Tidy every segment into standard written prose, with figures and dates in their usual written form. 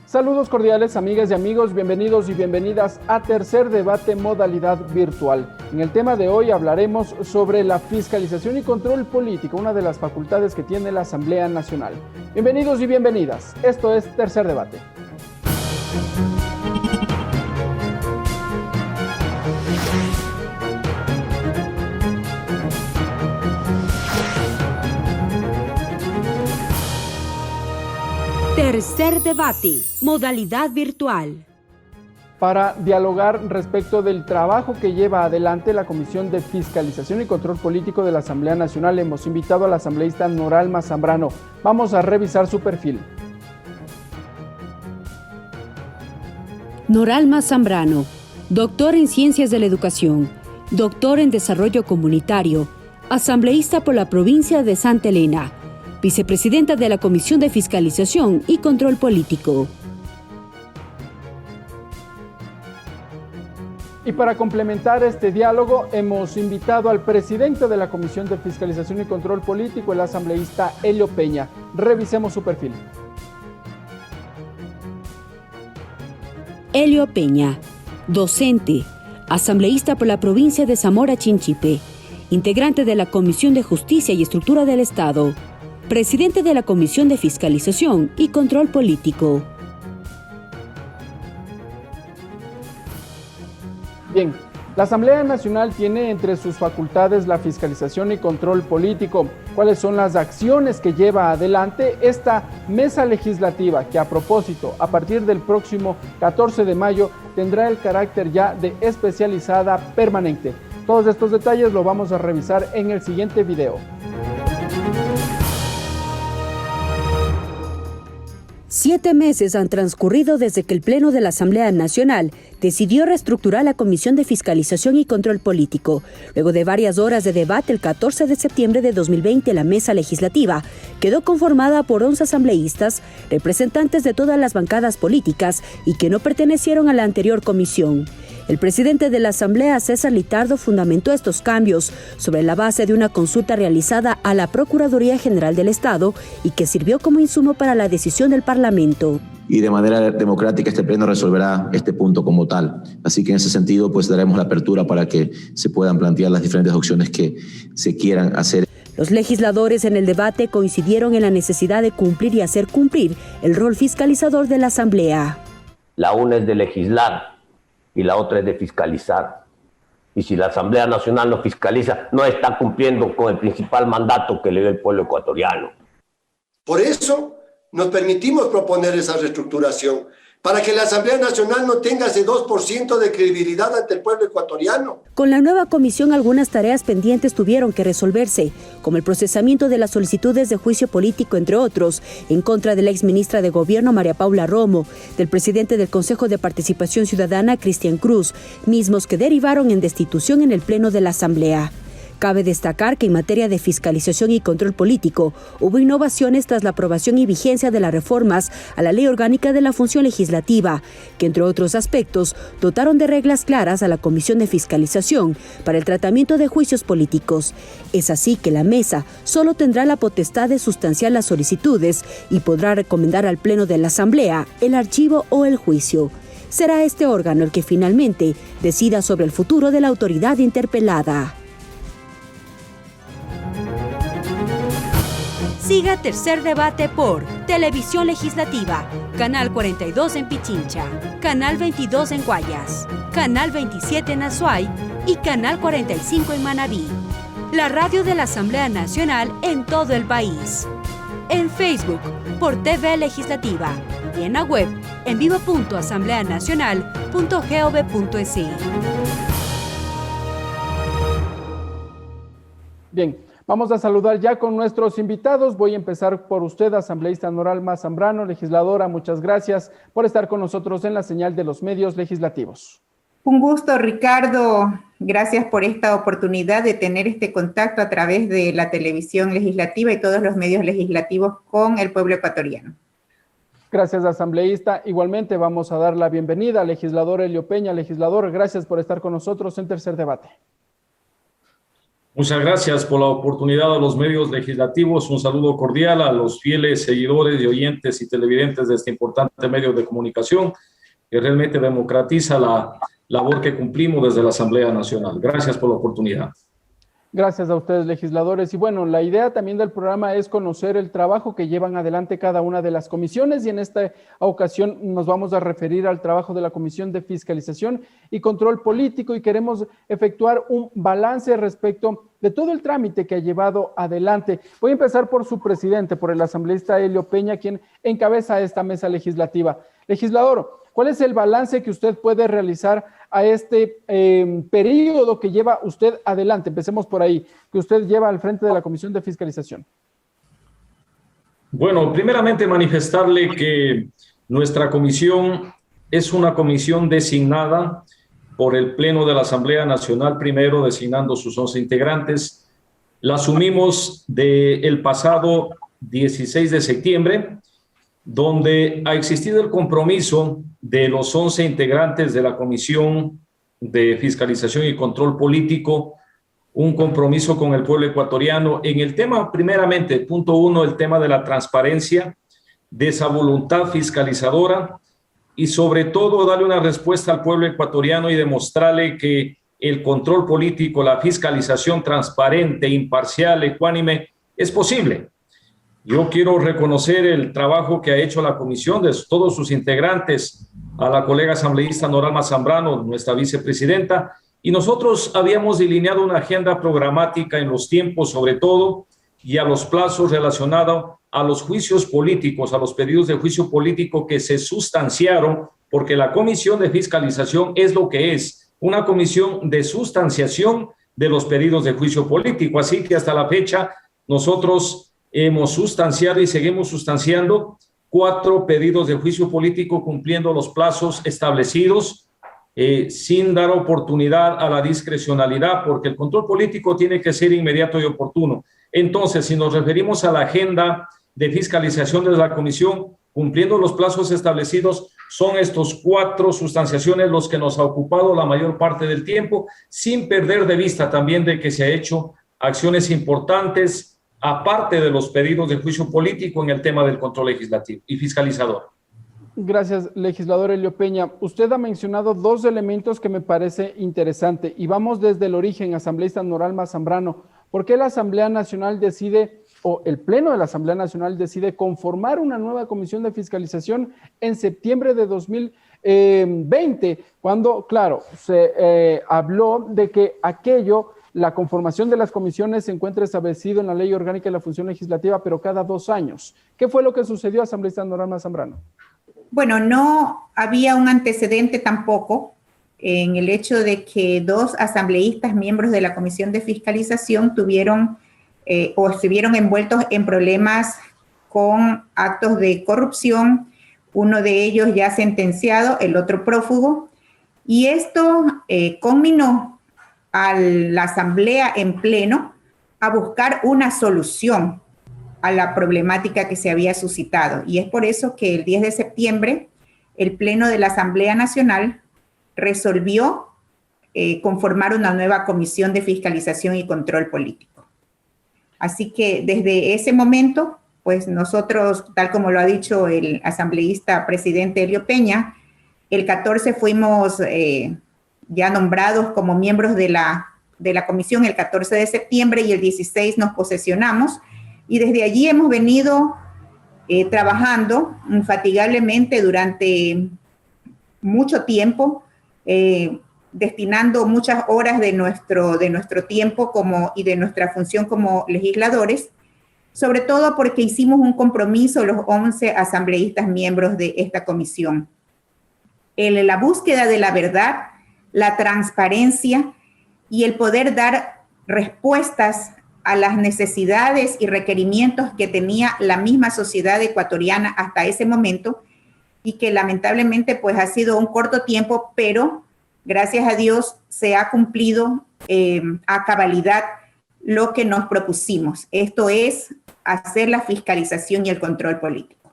Saludos cordiales, amigas y amigos, bienvenidos y bienvenidas a Tercer Debate modalidad virtual. En el tema de hoy hablaremos sobre la fiscalización y control político, una de las facultades que tiene la Asamblea Nacional. Bienvenidos y bienvenidas, esto es Tercer Debate. Tercer Debate, modalidad virtual. Para dialogar respecto del trabajo que lleva adelante la Comisión de Fiscalización y Control Político de la Asamblea Nacional, hemos invitado al asambleísta Noralma Zambrano. Vamos a revisar su perfil. Noralma Zambrano, doctor en Ciencias de la Educación, doctor en Desarrollo Comunitario, asambleísta por la provincia de Santa Elena, vicepresidenta de la Comisión de Fiscalización y Control Político. Y para complementar este diálogo, hemos invitado al presidente de la Comisión de Fiscalización y Control Político, el asambleísta Helio Peña. Revisemos su perfil. Helio Peña, docente, asambleísta por la provincia de Zamora Chinchipe, integrante de la Comisión de Justicia y Estructura del Estado, presidente de la Comisión de Fiscalización y Control Político. Bien, la Asamblea Nacional tiene entre sus facultades la fiscalización y control político. ¿Cuáles son las acciones que lleva adelante esta mesa legislativa que, a propósito, a partir del próximo 14 de mayo tendrá el carácter ya de especializada permanente? Todos estos detalles lo vamos a revisar en el siguiente video. 7 meses han transcurrido desde que el Pleno de la Asamblea Nacional decidió reestructurar la Comisión de Fiscalización y Control Político. Luego de varias horas de debate, el 14 de septiembre de 2020, la mesa legislativa quedó conformada por 11 asambleístas, representantes de todas las bancadas políticas y que no pertenecieron a la anterior comisión. El presidente de la Asamblea, César Litardo, fundamentó estos cambios sobre la base de una consulta realizada a la Procuraduría General del Estado y que sirvió como insumo para la decisión del Parlamento. Y de manera democrática este pleno resolverá este punto como tal. Así que en ese sentido pues daremos la apertura para que se puedan plantear las diferentes opciones que se quieran hacer. Los legisladores en el debate coincidieron en la necesidad de cumplir y hacer cumplir el rol fiscalizador de la Asamblea. La una es de legislar y la otra es de fiscalizar. Y si la Asamblea Nacional no fiscaliza, no está cumpliendo con el principal mandato que le dio el pueblo ecuatoriano. Por eso nos permitimos proponer esa reestructuración, para que la Asamblea Nacional no tenga ese 2% de credibilidad ante el pueblo ecuatoriano. Con la nueva comisión, algunas tareas pendientes tuvieron que resolverse, como el procesamiento de las solicitudes de juicio político, entre otros, en contra de la exministra de Gobierno, María Paula Romo, del presidente del Consejo de Participación Ciudadana, Cristian Cruz, mismos que derivaron en destitución en el Pleno de la Asamblea. Cabe destacar que en materia de fiscalización y control político hubo innovaciones tras la aprobación y vigencia de las reformas a la Ley Orgánica de la Función Legislativa, que entre otros aspectos dotaron de reglas claras a la Comisión de Fiscalización para el tratamiento de juicios políticos. Es así que la mesa solo tendrá la potestad de sustanciar las solicitudes y podrá recomendar al Pleno de la Asamblea el archivo o el juicio. Será este órgano el que finalmente decida sobre el futuro de la autoridad interpelada. Siga Tercer Debate por Televisión Legislativa, Canal 42 en Pichincha, Canal 22 en Guayas, Canal 27 en Azuay y Canal 45 en Manabí. La radio de la Asamblea Nacional en todo el país. En Facebook por TV Legislativa y en la web en vivo.asambleanacional.gov.es. Bien, vamos a saludar ya con nuestros invitados. Voy a empezar por usted, asambleísta Noralma Zambrano, legisladora. Muchas gracias por estar con nosotros en la señal de los medios legislativos. Un gusto, Ricardo. Gracias por esta oportunidad de tener este contacto a través de la televisión legislativa y todos los medios legislativos con el pueblo ecuatoriano. Gracias, asambleísta. Igualmente vamos a dar la bienvenida al legislador Helio Peña. Legislador, gracias por estar con nosotros en Tercer Debate. Muchas gracias por la oportunidad a los medios legislativos. Un saludo cordial a los fieles seguidores y oyentes y televidentes de este importante medio de comunicación que realmente democratiza la labor que cumplimos desde la Asamblea Nacional. Gracias por la oportunidad. Gracias a ustedes, legisladores. Y bueno, la idea también del programa es conocer el trabajo que llevan adelante cada una de las comisiones, y en esta ocasión nos vamos a referir al trabajo de la Comisión de Fiscalización y Control Político, y queremos efectuar un balance respecto de todo el trámite que ha llevado adelante. Voy a empezar por su presidente, por el asambleísta Helio Peña, quien encabeza esta mesa legislativa. Legislador, ¿cuál es el balance que usted puede realizar a este periodo que lleva usted adelante? Empecemos por ahí, que usted lleva al frente de la Comisión de Fiscalización. Bueno, primeramente manifestarle que nuestra comisión es una comisión designada por el Pleno de la Asamblea Nacional, primero designando sus 11 integrantes. La asumimos del pasado 16 de septiembre, donde ha existido el compromiso de los 11 integrantes de la Comisión de Fiscalización y Control Político, un compromiso con el pueblo ecuatoriano en el tema, primeramente, punto 1, el tema de la transparencia, de esa voluntad fiscalizadora, y sobre todo darle una respuesta al pueblo ecuatoriano y demostrarle que el control político, la fiscalización transparente, imparcial, ecuánime, es posible. Yo quiero reconocer el trabajo que ha hecho la comisión de todos sus integrantes, a la colega asambleísta Noralma Zambrano, nuestra vicepresidenta, y nosotros habíamos delineado una agenda programática en los tiempos, sobre todo, y a los plazos relacionados a los juicios políticos, a los pedidos de juicio político que se sustanciaron, porque la Comisión de Fiscalización es lo que es, una comisión de sustanciación de los pedidos de juicio político. Así que hasta la fecha nosotros hemos sustanciado y seguimos sustanciando 4 pedidos de juicio político cumpliendo los plazos establecidos, sin dar oportunidad a la discrecionalidad, porque el control político tiene que ser inmediato y oportuno. Entonces, si nos referimos a la agenda de fiscalización de la comisión, cumpliendo los plazos establecidos, son estos 4 sustanciaciones los que nos ha ocupado la mayor parte del tiempo, sin perder de vista también de que se ha hecho acciones importantes aparte de los pedidos de juicio político en el tema del control legislativo y fiscalizador. Gracias, legislador Helio Peña. Usted ha mencionado 2 elementos que me parece interesante, y vamos desde el origen, asambleísta Noralma Zambrano. ¿Por qué la Asamblea Nacional decide, o el Pleno de la Asamblea Nacional decide conformar una nueva comisión de fiscalización en septiembre de 2020, cuando, claro, se habló de que la conformación de las comisiones se encuentra establecido en la Ley Orgánica de la Función Legislativa, pero cada 2 años? ¿Qué fue lo que sucedió, asambleísta Noralma Zambrano? Bueno, no había un antecedente tampoco en el hecho de que 2 asambleístas miembros de la Comisión de Fiscalización tuvieron o estuvieron envueltos en problemas con actos de corrupción, uno de ellos ya sentenciado, el otro prófugo, y esto conminó a la Asamblea en pleno a buscar una solución a la problemática que se había suscitado. Y es por eso que el 10 de septiembre el Pleno de la Asamblea Nacional resolvió conformar una nueva Comisión de Fiscalización y Control Político. Así que desde ese momento, pues nosotros, tal como lo ha dicho el asambleísta presidente Helio Peña, el 14 fuimos ya nombrados como miembros de la comisión el 14 de septiembre y el 16 nos posesionamos, y desde allí hemos venido trabajando infatigablemente durante mucho tiempo, destinando muchas horas de nuestro tiempo y de nuestra función como legisladores, sobre todo porque hicimos un compromiso los 11 asambleístas miembros de esta comisión. La búsqueda de la verdad, la transparencia y el poder dar respuestas a las necesidades y requerimientos que tenía la misma sociedad ecuatoriana hasta ese momento, y que lamentablemente pues ha sido un corto tiempo, pero gracias a Dios se ha cumplido a cabalidad lo que nos propusimos. Esto es hacer la fiscalización y el control político.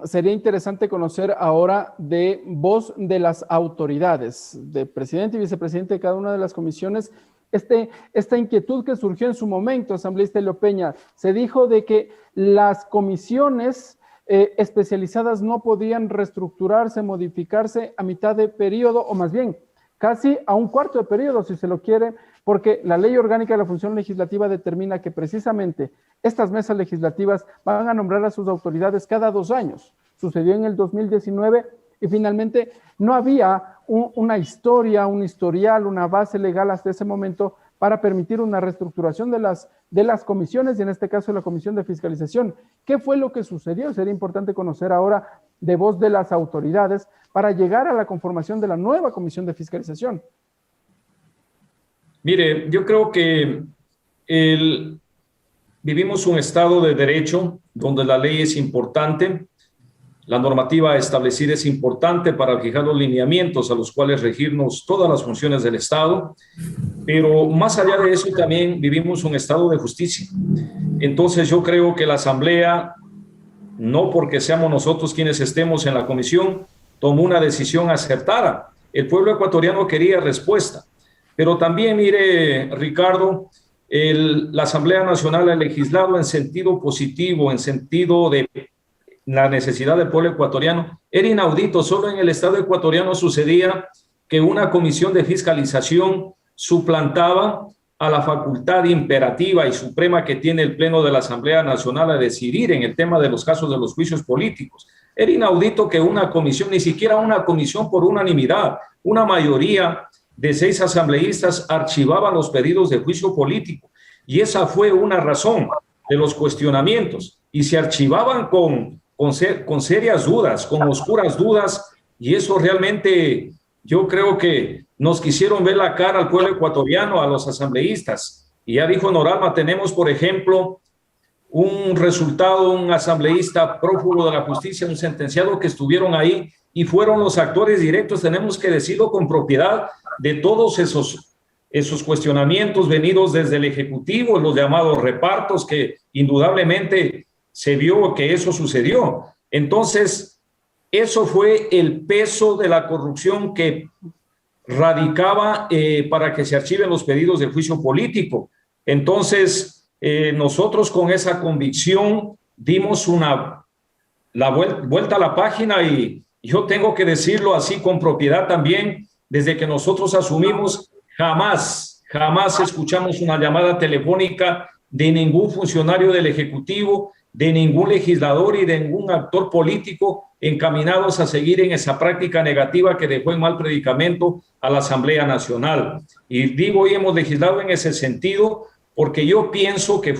Sería interesante conocer ahora de voz de las autoridades, de presidente y vicepresidente de cada una de las comisiones, esta inquietud que surgió en su momento, asambleísta Elio Peña. Se dijo de que las comisiones especializadas no podían reestructurarse, modificarse a mitad de periodo, o más bien casi a un cuarto de periodo, si se lo quiere, porque la Ley Orgánica de la Función Legislativa determina que precisamente estas mesas legislativas van a nombrar a sus autoridades cada 2 años. Sucedió en el 2019 y finalmente no había una historia, un historial, una base legal hasta ese momento para permitir una reestructuración de las comisiones y en este caso la Comisión de Fiscalización. ¿Qué fue lo que sucedió? Sería importante conocer ahora de voz de las autoridades para llegar a la conformación de la nueva Comisión de Fiscalización. Mire, yo creo que vivimos un Estado de Derecho donde la ley es importante, la normativa establecida es importante para fijar los lineamientos a los cuales regirnos todas las funciones del Estado, pero más allá de eso también vivimos un Estado de justicia. Entonces yo creo que la Asamblea, no porque seamos nosotros quienes estemos en la comisión, tomó una decisión acertada. El pueblo ecuatoriano quería respuesta. Pero también, mire, Ricardo, la Asamblea Nacional ha legislado en sentido positivo, en sentido de la necesidad del pueblo ecuatoriano. Era inaudito, solo en el Estado ecuatoriano sucedía que una comisión de fiscalización suplantaba a la facultad imperativa y suprema que tiene el Pleno de la Asamblea Nacional a decidir en el tema de los casos de los juicios políticos. Era inaudito que una comisión, ni siquiera una comisión por unanimidad, una mayoría de 6 asambleístas archivaban los pedidos de juicio político. Y esa fue una razón de los cuestionamientos. Y se archivaban con serias dudas, con oscuras dudas, y eso realmente yo creo que nos quisieron ver la cara al pueblo ecuatoriano, a los asambleístas. Y ya dijo Noralma, tenemos, por ejemplo, un resultado, un asambleísta prófugo de la justicia, un sentenciado que estuvieron ahí y fueron los actores directos, tenemos que decirlo con propiedad, de todos esos cuestionamientos venidos desde el Ejecutivo, los llamados repartos, que indudablemente se vio que eso sucedió. Entonces, eso fue el peso de la corrupción que radicaba para que se archiven los pedidos de juicio político. Entonces, nosotros con esa convicción dimos la vuelta a la página y yo tengo que decirlo así con propiedad también, desde que nosotros asumimos, jamás escuchamos una llamada telefónica de ningún funcionario del Ejecutivo, de ningún legislador y de ningún actor político encaminados a seguir en esa práctica negativa que dejó en mal predicamento a la Asamblea Nacional. Y digo, hoy hemos legislado en ese sentido porque yo pienso que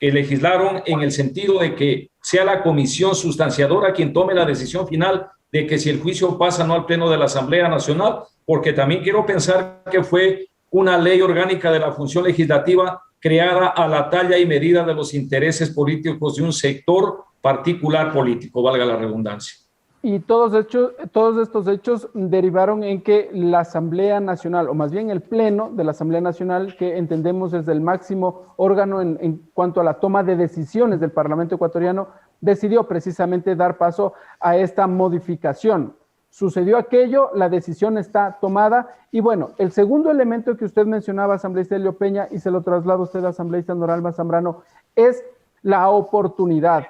legislaron en el sentido de que sea la comisión sustanciadora quien tome la decisión final de que si el juicio pasa no al Pleno de la Asamblea Nacional, porque también quiero pensar que fue una ley orgánica de la función legislativa creada a la talla y medida de los intereses políticos de un sector particular político, valga la redundancia. Y todos estos hechos derivaron en que la Asamblea Nacional, o más bien el Pleno de la Asamblea Nacional, que entendemos es el máximo órgano en cuanto a la toma de decisiones del Parlamento ecuatoriano, decidió precisamente dar paso a esta modificación. Sucedió aquello, la decisión está tomada y bueno, el segundo elemento que usted mencionaba, asambleísta Elio Peña, y se lo traslado a usted, asambleísta Noralma Zambrano, es la oportunidad,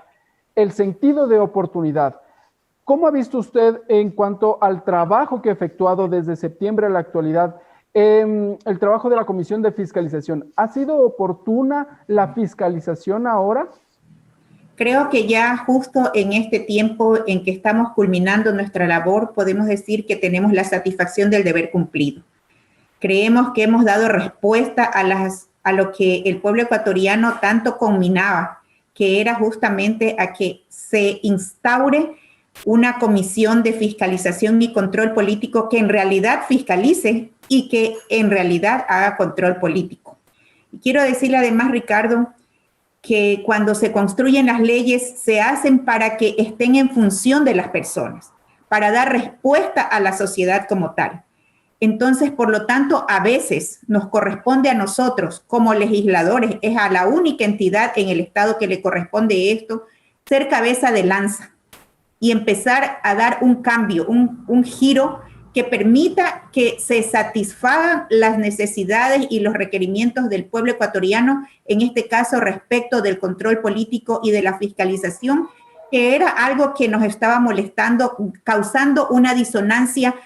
el sentido de oportunidad. ¿Cómo ha visto usted en cuanto al trabajo que ha efectuado desde septiembre a la actualidad, el trabajo de la Comisión de Fiscalización? ¿Ha sido oportuna la fiscalización ahora? Creo que ya justo en este tiempo en que estamos culminando nuestra labor, podemos decir que tenemos la satisfacción del deber cumplido. Creemos que hemos dado respuesta a lo que el pueblo ecuatoriano tanto conminaba, que era justamente a que se instaure una comisión de fiscalización y control político que en realidad fiscalice y que en realidad haga control político. Y quiero decirle además, Ricardo, que cuando se construyen las leyes se hacen para que estén en función de las personas, para dar respuesta a la sociedad como tal. Entonces, por lo tanto, a veces nos corresponde a nosotros como legisladores, es a la única entidad en el Estado que le corresponde esto, ser cabeza de lanza y empezar a dar un cambio, un giro que permita que se satisfagan las necesidades y los requerimientos del pueblo ecuatoriano, en este caso respecto del control político y de la fiscalización, que era algo que nos estaba molestando, causando una disonancia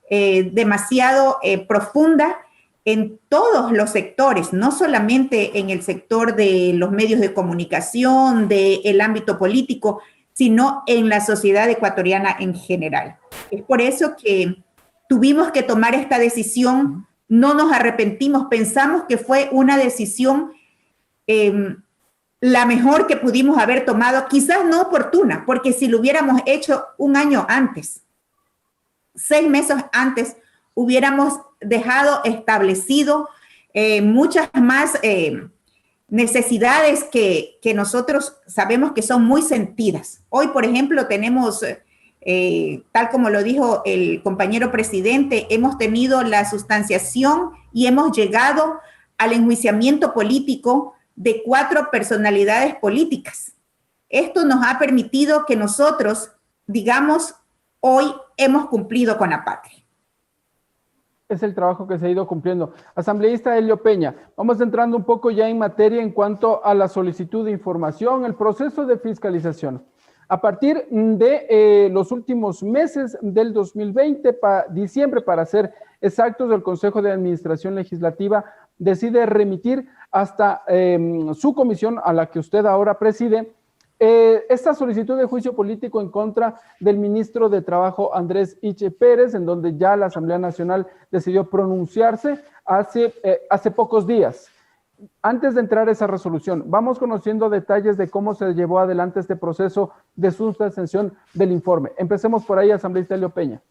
demasiado profunda en todos los sectores, no solamente en el sector de los medios de comunicación, del ámbito político, sino en la sociedad ecuatoriana en general. Es por eso que tuvimos que tomar esta decisión, no nos arrepentimos, pensamos que fue una decisión la mejor que pudimos haber tomado, quizás no oportuna, porque si lo hubiéramos hecho un año antes, 6 meses antes, hubiéramos dejado establecido muchas más necesidades que nosotros sabemos que son muy sentidas. Hoy, por ejemplo, tenemos, tal como lo dijo el compañero presidente, hemos tenido la sustanciación y hemos llegado al enjuiciamiento político de 4 personalidades políticas. Esto nos ha permitido que nosotros, digamos, hoy hemos cumplido con la patria. Es el trabajo que se ha ido cumpliendo. Asambleísta Helio Peña, vamos entrando un poco ya en materia en cuanto a la solicitud de información, el proceso de fiscalización. A partir de los últimos meses del 2020, diciembre para ser exactos, el Consejo de Administración Legislativa decide remitir hasta su comisión, a la que usted ahora preside, esta solicitud de juicio político en contra del ministro de Trabajo Andrés Iche Pérez, en donde ya la Asamblea Nacional decidió pronunciarse hace pocos días. Antes de entrar a esa resolución, vamos conociendo detalles de cómo se llevó adelante este proceso de sustanciación del informe. Empecemos por ahí, asambleísta Helio Peña.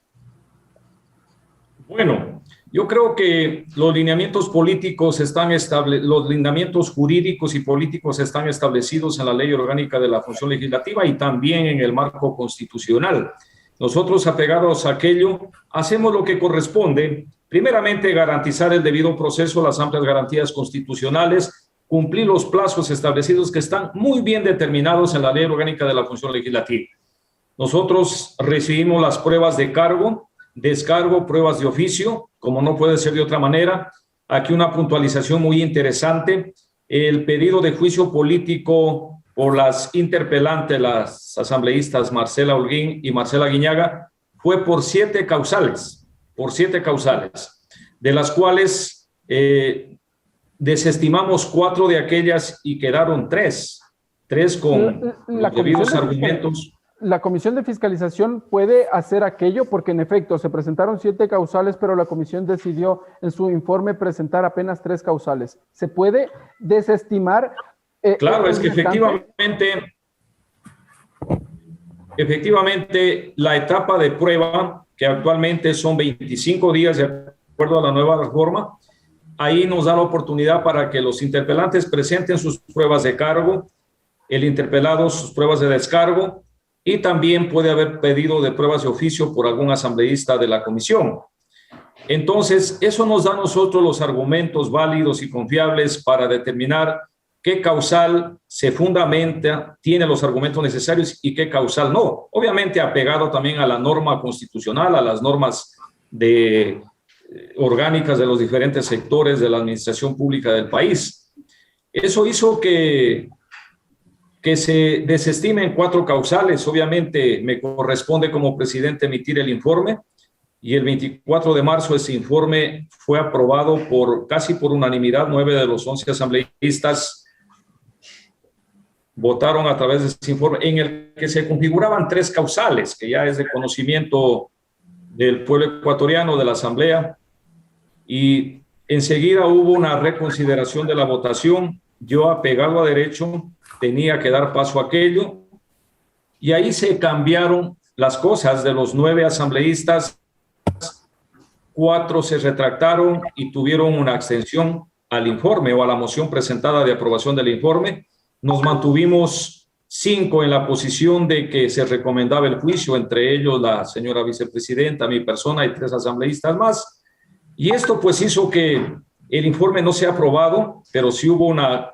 Bueno, yo creo que los lineamientos políticos los lineamientos jurídicos y políticos están establecidos en la Ley Orgánica de la Función Legislativa y también en el marco constitucional. Nosotros, apegados a aquello, hacemos lo que corresponde. Primeramente, garantizar el debido proceso, las amplias garantías constitucionales, cumplir los plazos establecidos que están muy bien determinados en la Ley Orgánica de la Función Legislativa. Nosotros recibimos las pruebas de cargo, descargo, pruebas de oficio, como no puede ser de otra manera. Aquí una puntualización muy interesante. El pedido de juicio político por las interpelantes, las asambleístas Marcela Holguín y Marcela Guiñaga, fue por 7 causales, de las cuales desestimamos 4 de aquellas y quedaron 3 con los debidos argumentos. La Comisión de Fiscalización puede hacer aquello porque, en efecto, se presentaron 7 causales, pero la Comisión decidió en su informe presentar apenas 3 causales. ¿Se puede desestimar? Claro, es que efectivamente la etapa de prueba, que actualmente son 25 días de acuerdo a la nueva reforma, ahí nos da la oportunidad para que los interpelantes presenten sus pruebas de cargo, el interpelado sus pruebas de descargo, y también puede haber pedido de pruebas de oficio por algún asambleísta de la comisión. Entonces, eso nos da a nosotros los argumentos válidos y confiables para determinar qué causal se fundamenta, tiene los argumentos necesarios y qué causal no. Obviamente apegado también a la norma constitucional, a las normas orgánicas de los diferentes sectores de la administración pública del país. Eso hizo que se desestimen 4 causales. Obviamente me corresponde como presidente emitir el informe y el 24 de marzo ese informe fue aprobado casi por unanimidad. 9 de los 11 asambleístas votaron a través de ese informe en el que se configuraban 3 causales, que ya es de conocimiento del pueblo ecuatoriano, de la Asamblea, y enseguida hubo una reconsideración de la votación. Yo, apegado a derecho, tenía que dar paso a aquello, y ahí se cambiaron las cosas. De los 9 asambleístas, 4 se retractaron y tuvieron una abstención al informe o a la moción presentada de aprobación del informe. Nos mantuvimos 5 en la posición de que se recomendaba el juicio, entre ellos la señora vicepresidenta, mi persona y 3 asambleístas más, y esto pues hizo que el informe no sea aprobado, pero sí hubo una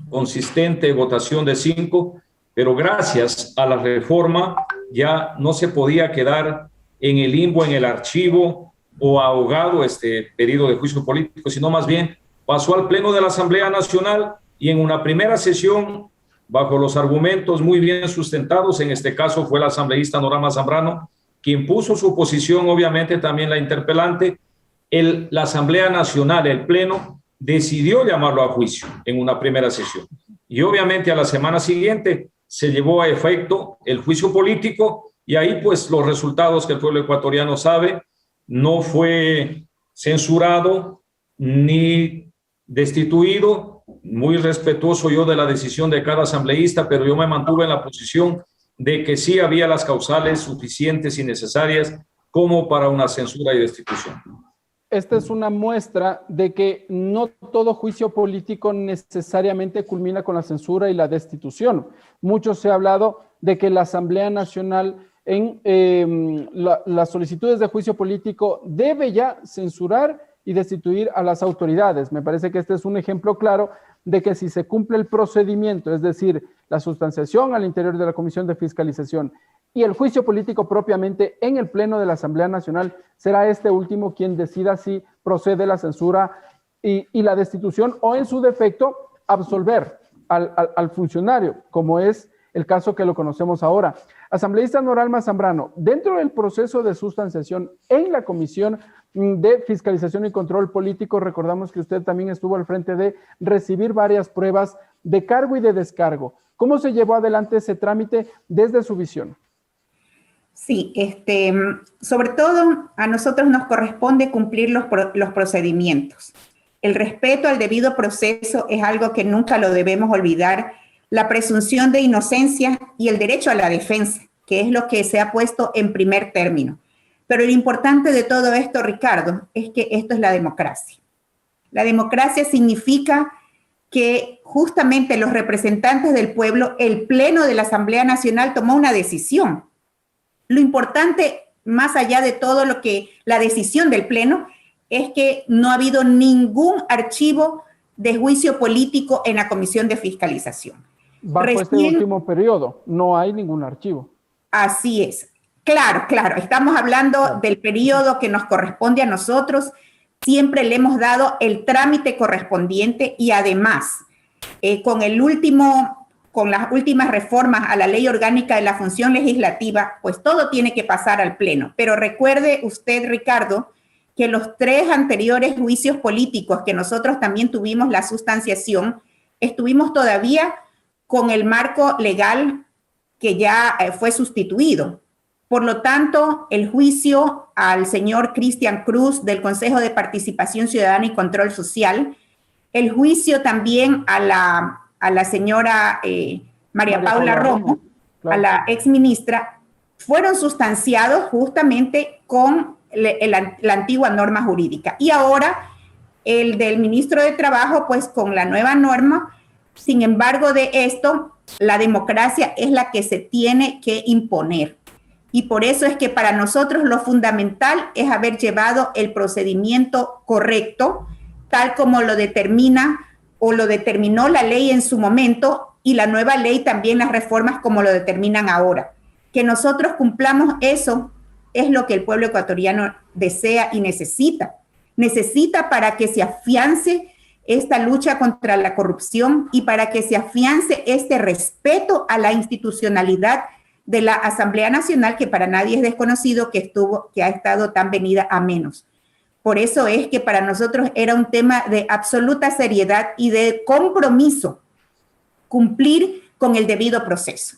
consistente votación de 5, pero gracias a la reforma ya no se podía quedar en el limbo, en el archivo o ahogado este pedido de juicio político, sino más bien pasó al Pleno de la Asamblea Nacional y en una primera sesión, bajo los argumentos muy bien sustentados, en este caso fue la asambleísta Norama Zambrano, quien puso su posición, obviamente también la interpelante, la Asamblea Nacional, el Pleno, decidió llamarlo a juicio en una primera sesión. Y obviamente a la semana siguiente se llevó a efecto el juicio político y ahí pues los resultados que el pueblo ecuatoriano sabe, no fue censurado ni destituido. Muy respetuoso yo de la decisión de cada asambleísta, pero yo me mantuve en la posición de que sí había las causales suficientes y necesarias como para una censura y destitución. Esta es una muestra de que no todo juicio político necesariamente culmina con la censura y la destitución. Mucho se ha hablado de que la Asamblea Nacional en las solicitudes de juicio político debe ya censurar y destituir a las autoridades. Me parece que este es un ejemplo claro de que si se cumple el procedimiento, es decir, la sustanciación al interior de la Comisión de Fiscalización y el juicio político propiamente en el Pleno de la Asamblea Nacional, será este último quien decida si procede la censura y la destitución o en su defecto absolver al funcionario, como es el caso que lo conocemos ahora. Asambleísta Norama Zambrano, dentro del proceso de sustanciación en la Comisión de Fiscalización y Control Político, recordamos que usted también estuvo al frente de recibir varias pruebas de cargo y de descargo. ¿Cómo se llevó adelante ese trámite desde su visión? Sí, sobre todo a nosotros nos corresponde cumplir los procedimientos. El respeto al debido proceso es algo que nunca lo debemos olvidar, la presunción de inocencia y el derecho a la defensa, que es lo que se ha puesto en primer término. Pero lo importante de todo esto, Ricardo, es que esto es la democracia. La democracia significa que justamente los representantes del pueblo, el Pleno de la Asamblea Nacional tomó una decisión. Lo importante, más allá de todo lo que la decisión del Pleno, es que no ha habido ningún archivo de juicio político en la Comisión de Fiscalización. Bajo este último periodo, no hay ningún archivo. Así es. Claro, estamos hablando del periodo que nos corresponde a nosotros, siempre le hemos dado el trámite correspondiente y además, con las últimas reformas a la Ley Orgánica de la Función Legislativa, pues todo tiene que pasar al Pleno. Pero recuerde usted, Ricardo, que los 3 anteriores juicios políticos que nosotros también tuvimos la sustanciación, estuvimos todavía con el marco legal que ya fue sustituido. Por lo tanto, el juicio al señor Cristian Cruz del Consejo de Participación Ciudadana y Control Social, el juicio también a la señora María Paula Romo, claro, a la exministra, fueron sustanciados justamente con la antigua norma jurídica. Y ahora el del ministro de Trabajo, pues con la nueva norma. Sin embargo, de esto, la democracia es la que se tiene que imponer. Y por eso es que para nosotros lo fundamental es haber llevado el procedimiento correcto, tal como lo determina o lo determinó la ley en su momento y la nueva ley también las reformas como lo determinan ahora. Que nosotros cumplamos eso es lo que el pueblo ecuatoriano desea y necesita. Necesita para que se afiance esta lucha contra la corrupción y para que se afiance este respeto a la institucionalidad de la Asamblea Nacional, que para nadie es desconocido que ha estado tan venida a menos. Por eso es que para nosotros era un tema de absoluta seriedad y de compromiso cumplir con el debido proceso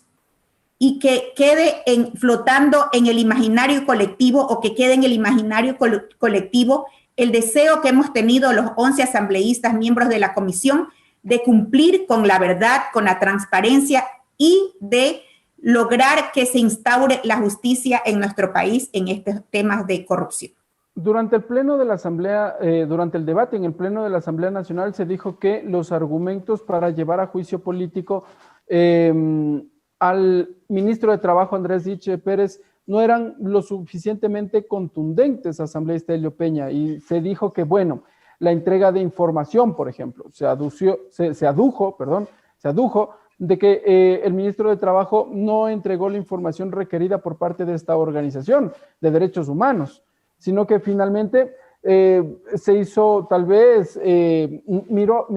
y que quede flotando en el imaginario colectivo o que quede en el imaginario colectivo el deseo que hemos tenido los 11 asambleístas miembros de la comisión de cumplir con la verdad, con la transparencia y de lograr que se instaure la justicia en nuestro país en estos temas de corrupción. Durante el pleno de la Asamblea, durante el debate en el Pleno de la Asamblea Nacional se dijo que los argumentos para llevar a juicio político al ministro de Trabajo, Andrés Diche Pérez, no eran lo suficientemente contundentes, asambleísta Helio Peña, y se dijo que, bueno, la entrega de información, por ejemplo, se adujo de que el ministro de Trabajo no entregó la información requerida por parte de esta organización de derechos humanos, sino que finalmente se hizo tal vez, miró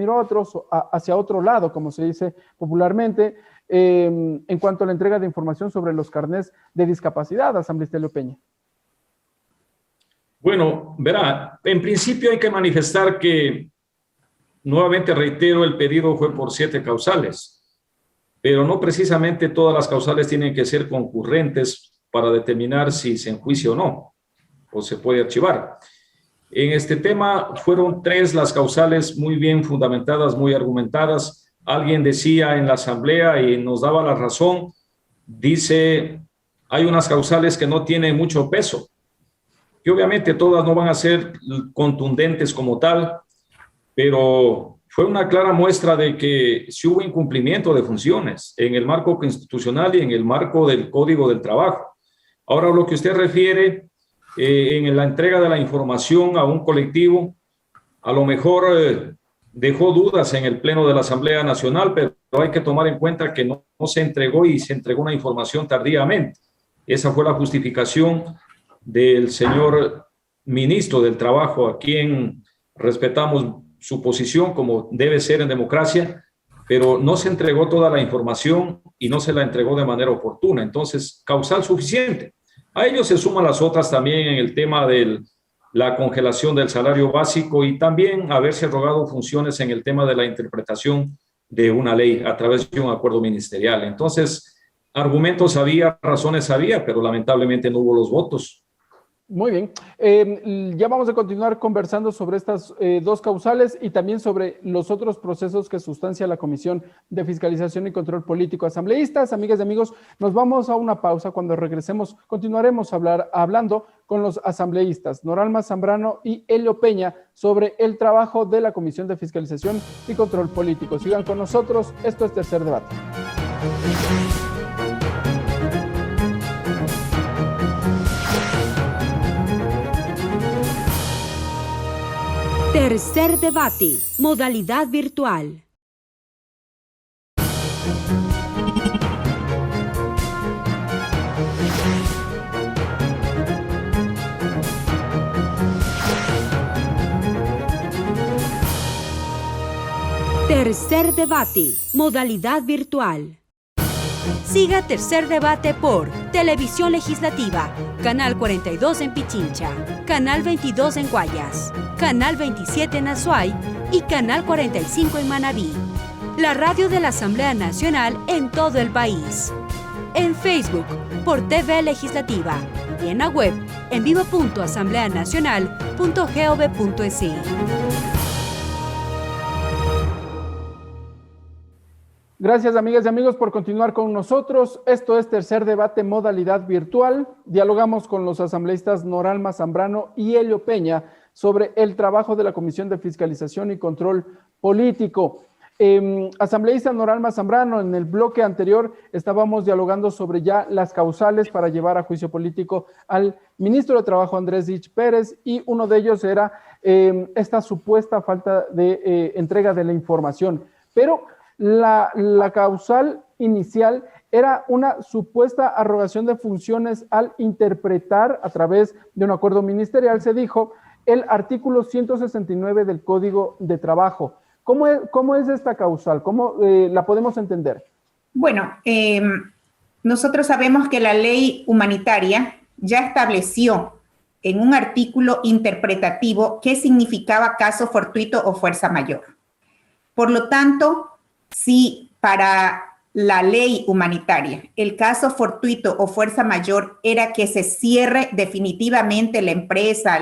hacia otro lado, como se dice popularmente, en cuanto a la entrega de información sobre los carnés de discapacidad, asambleísta Elio Peña. Bueno, verá, en principio hay que manifestar que, nuevamente reitero, el pedido fue por 7 causales, pero no precisamente todas las causales tienen que ser concurrentes para determinar si se enjuicia o no, o se puede archivar. En este tema fueron 3 las causales muy bien fundamentadas, muy argumentadas. Alguien decía en la asamblea y nos daba la razón, dice, hay unas causales que no tienen mucho peso, que obviamente todas no van a ser contundentes como tal, pero fue una clara muestra de que sí hubo incumplimiento de funciones en el marco constitucional y en el marco del Código del Trabajo. Ahora, lo que usted refiere en la entrega de la información a un colectivo, a lo mejor dejó dudas en el Pleno de la Asamblea Nacional, pero hay que tomar en cuenta que no se entregó y se entregó una información tardíamente. Esa fue la justificación del señor ministro del Trabajo, a quien respetamos su posición como debe ser en democracia, pero no se entregó toda la información y no se la entregó de manera oportuna. Entonces, causal suficiente. A ello se suman las otras también en el tema de la congelación del salario básico y también haberse rogado funciones en el tema de la interpretación de una ley a través de un acuerdo ministerial. Entonces, argumentos había, razones había, pero lamentablemente no hubo los votos. Muy bien. Ya vamos a continuar conversando sobre estas 2 causales y también sobre los otros procesos que sustancia la Comisión de Fiscalización y Control Político. Asambleístas, amigas y amigos, nos vamos a una pausa. Cuando regresemos, continuaremos hablando con los asambleístas Noralma Zambrano y Elio Peña sobre el trabajo de la Comisión de Fiscalización y Control Político. Sigan con nosotros. Esto es Tercer Debate. Tercer debate, modalidad virtual. Tercer debate, modalidad virtual. Siga Tercer Debate por Televisión Legislativa, Canal 42 en Pichincha, Canal 22 en Guayas, Canal 27 en Azuay y Canal 45 en Manabí. La radio de la Asamblea Nacional en todo el país. En Facebook por TV Legislativa y en la web en vivo.asambleanacional.gov.es. Gracias, amigas y amigos, por continuar con nosotros. Esto es Tercer Debate, modalidad virtual. Dialogamos con los asambleístas Noralma Zambrano y Elio Peña sobre el trabajo de la Comisión de Fiscalización y Control Político. Asambleísta Noralma Zambrano, en el bloque anterior estábamos dialogando sobre ya las causales para llevar a juicio político al ministro de Trabajo, Andrés Dich Pérez, y uno de ellos era esta supuesta falta de entrega de la información. Pero la causal inicial era una supuesta arrogación de funciones al interpretar a través de un acuerdo ministerial, se dijo, el artículo 169 del Código de Trabajo. ¿Cómo es esta causal? ¿Cómo la podemos entender? Bueno, nosotros sabemos que la ley humanitaria ya estableció en un artículo interpretativo qué significaba caso fortuito o fuerza mayor. Por lo tanto, si para la ley humanitaria el caso fortuito o fuerza mayor era que se cierre definitivamente la empresa,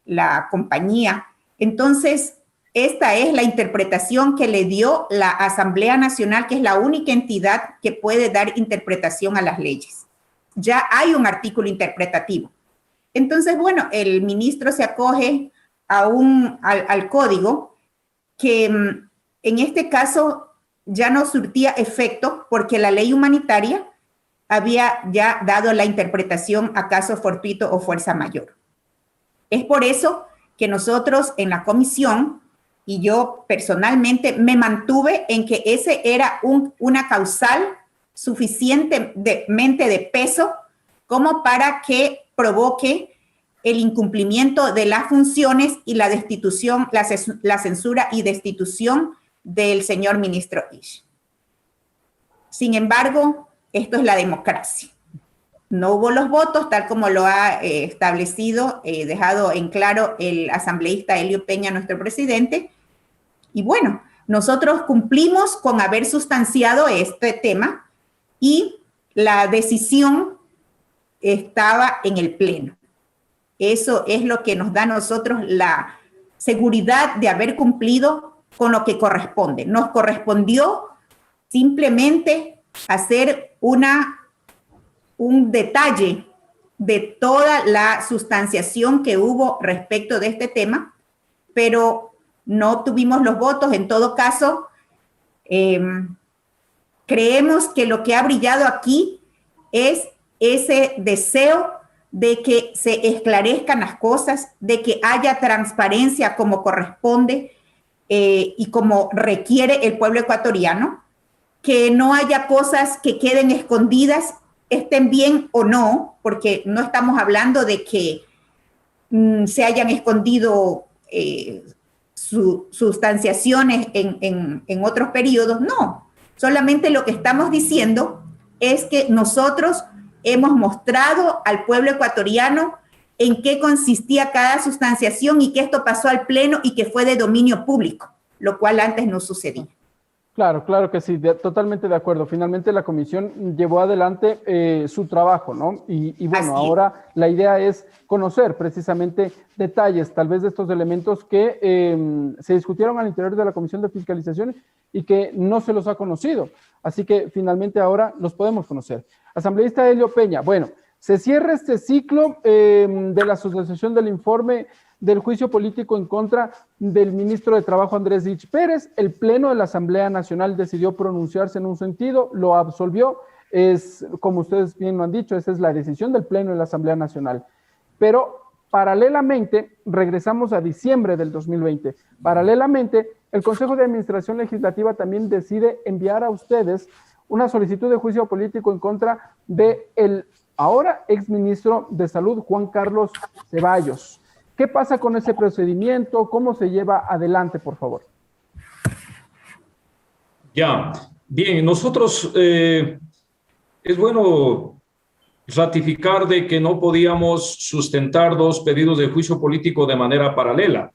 la compañía, entonces esta es la interpretación que le dio la Asamblea Nacional, que es la única entidad que puede dar interpretación a las leyes. Ya hay un artículo interpretativo. Entonces, bueno, el ministro se acoge al código que en este caso ya no surtía efecto porque la ley humanitaria había ya dado la interpretación a caso fortuito o fuerza mayor. Es por eso que nosotros en la comisión y yo personalmente me mantuve en que ese era una causal suficientemente de peso como para que provoque el incumplimiento de las funciones y la destitución, la censura y destitución del señor ministro Isch. Sin embargo, esto es la democracia. No hubo los votos, tal como lo ha dejado en claro el asambleísta Elio Peña, nuestro presidente. Y bueno, nosotros cumplimos con haber sustanciado este tema y la decisión estaba en el Pleno. Eso es lo que nos da a nosotros la seguridad de haber cumplido con lo que corresponde. Nos correspondió simplemente hacer un detalle de toda la sustanciación que hubo respecto de este tema, pero no tuvimos los votos. En todo caso, creemos que lo que ha brillado aquí es ese deseo de que se esclarezcan las cosas, de que haya transparencia como corresponde y como requiere el pueblo ecuatoriano, que no haya cosas que queden escondidas, estén bien o no, porque no estamos hablando de que se hayan escondido sustanciaciones en otros periodos, no. Solamente lo que estamos diciendo es que nosotros hemos mostrado al pueblo ecuatoriano en qué consistía cada sustanciación y que esto pasó al Pleno y que fue de dominio público, lo cual antes no sucedía. Claro, claro que sí, totalmente de acuerdo. Finalmente la comisión llevó adelante su trabajo, ¿no? Y bueno, ahora la idea es conocer precisamente detalles, tal vez de estos elementos que se discutieron al interior de la Comisión de Fiscalización y que no se los ha conocido. Así que finalmente ahora los podemos conocer. Asambleísta Elio Peña, bueno, se cierra este ciclo de la asociación del informe del juicio político en contra del ministro de Trabajo Andrés Isch Pérez. El Pleno de la Asamblea Nacional decidió pronunciarse en un sentido, lo absolvió. Es, como ustedes bien lo han dicho, esa es la decisión del Pleno de la Asamblea Nacional. Pero paralelamente, regresamos a diciembre del 2020. Paralelamente, el Consejo de Administración Legislativa también decide enviar a ustedes una solicitud de juicio político en contra del ahora exministro de Salud, Juan Carlos Ceballos. ¿Qué pasa con ese procedimiento? ¿Cómo se lleva adelante, por favor? Ya, bien, nosotros es bueno ratificar de que no podíamos sustentar dos pedidos de juicio político de manera paralela.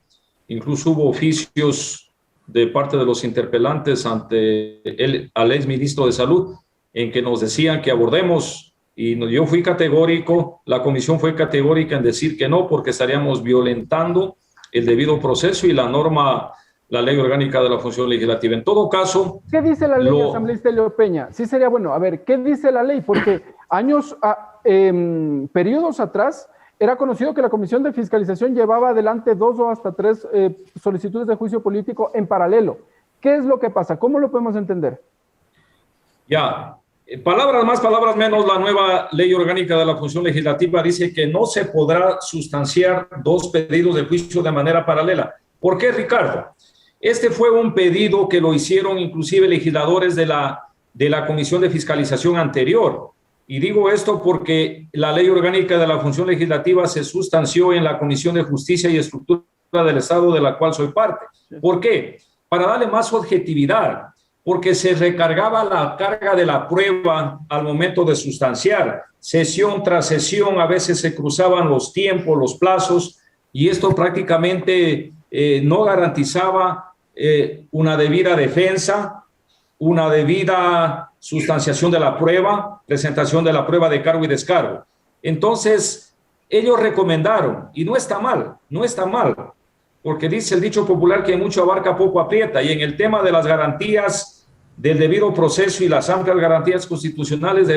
Incluso hubo oficios de parte de los interpelantes al exministro de Salud en que nos decían que abordemos, y yo fui categórico, la comisión fue categórica en decir que no, porque estaríamos violentando el debido proceso y la norma, la ley orgánica de la función legislativa. En todo caso... ¿Qué dice la ley, asambleísta Elio Peña? Sí sería bueno, a ver, ¿qué dice la ley? Porque periodos atrás era conocido que la Comisión de Fiscalización llevaba adelante 2 o hasta 3 solicitudes de juicio político en paralelo. ¿Qué es lo que pasa? ¿Cómo lo podemos entender? Ya, palabras más, palabras menos, la nueva ley orgánica de la función legislativa dice que no se podrá sustanciar 2 pedidos de juicio de manera paralela. ¿Por qué, Ricardo? Este fue un pedido que lo hicieron inclusive legisladores de la Comisión de Fiscalización anterior. Y digo esto porque la ley orgánica de la función legislativa se sustanció en la Comisión de Justicia y Estructura del Estado, de la cual soy parte. ¿Por qué? Para darle más objetividad, porque se recargaba la carga de la prueba al momento de sustanciar. Sesión tras sesión, a veces se cruzaban los tiempos, los plazos, y esto prácticamente no garantizaba una debida defensa, una debida sustanciación de la prueba, presentación de la prueba de cargo y descargo. Entonces, ellos recomendaron, y no está mal, porque dice el dicho popular que mucho abarca, poco aprieta, y en el tema de las garantías del debido proceso y las amplias garantías constitucionales